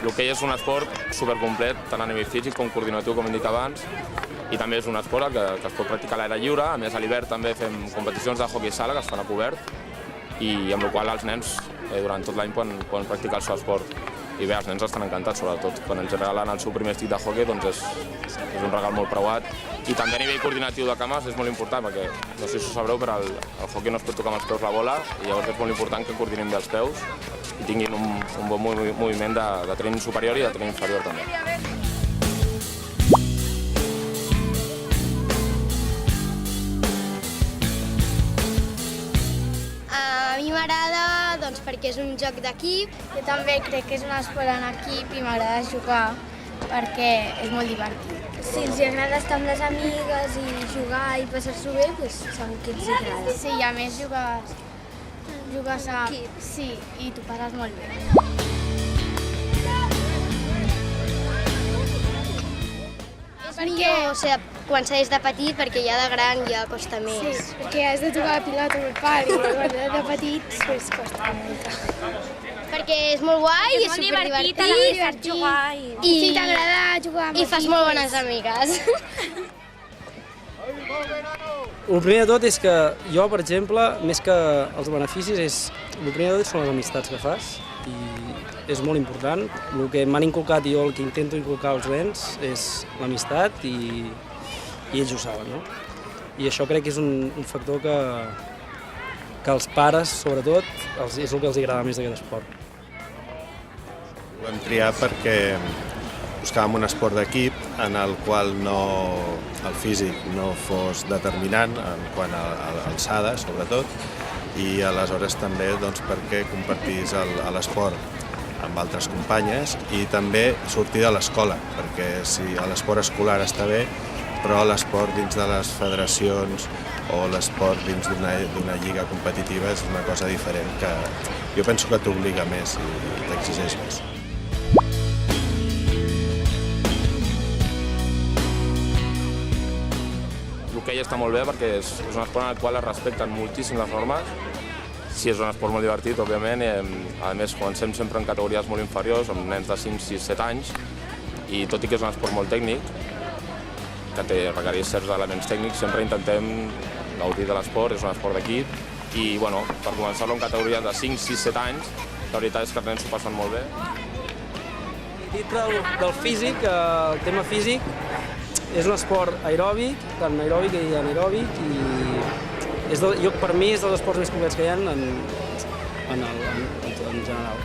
L'hoquei és un esport supercomplet, tant a nivell físic com coordinatiu, com hem dit abans, i també és un esport que es pot practicar a l'aire lliure. A més, a l'hivern també fem competicions de hoquei sala que es fan a cobert, i amb la qual els nens durant tot l'any poden practicar el seu esport. I bé, els nens estan encantats, sobretot quan els regalen el seu primer estic de hoquei, doncs és un regal molt preuat. I també a nivell coordinatiu de cames és molt important, perquè no sé si ho sabreu, però el hoquei no es pot tocar amb els peus la bola, i llavors és molt important que coordinem bé els peus i tinguin un bon moviment de tren superior i de tren inferior també. A mi m'agrada doncs, perquè és un joc d'equip. Jo també crec que és un esport en equip i m'agrada jugar perquè és molt divertit. Si els agrada estar amb les amigues i jugar i passar-s'ho bé, doncs segur que els agrada. Sí, i a més jugues a equip. Sí, i t'ho passes molt bé. És millor, o sigui, començar des de petit, perquè ja de gran ja costa més. Sí, perquè has de tocar la pilota molt part i quan de petits pues, costa una mica. Perquè és molt guai i és superdivertit. I si t'agrada jugar amb i fas molt bones amigues. El primer de tot és que jo, per exemple, més que els beneficis, el primer de tot són les amistats que fas i és molt important. El que m'han inculcat i jo el que intento inculcar als nens és l'amistat i ells ho saben, no? I això crec que és un factor que als pares, sobretot, és el que els agrada més d'aquest esport. Ho vam triar perquè buscàvem un esport d'equip en el qual el físic no fos determinant en quant a l'alçada, sobretot, i aleshores també perquè compartís l'esport amb altres companyes i també sortir de l'escola, perquè si l'esport escolar està bé, però l'esport dins de les federacions o l'esport dins d'una lliga competitiva és una cosa diferent que jo penso que t'obliga més i t'exigeix més. L'hoquei està molt bé perquè és un esport en el qual es respecten moltíssim les normes. Sí, és un esport molt divertit, òbviament, i a més comencem sempre en categories molt inferiors, amb nens de 5, 6, 7 anys, i tot i que és un esport molt tècnic, que requereix certs elements tècnics, sempre intentem gaudir de l'esport, és un esport d'equip, i bueno, per començar-lo en categories de 5, 6, 7 anys, la veritat és que els nens s'ho passen molt bé. Dit del físic, el tema físic, és un esport aeròbic, tant aeròbic i anaeròbic, i per mi és dels esports més complets que hi ha en general.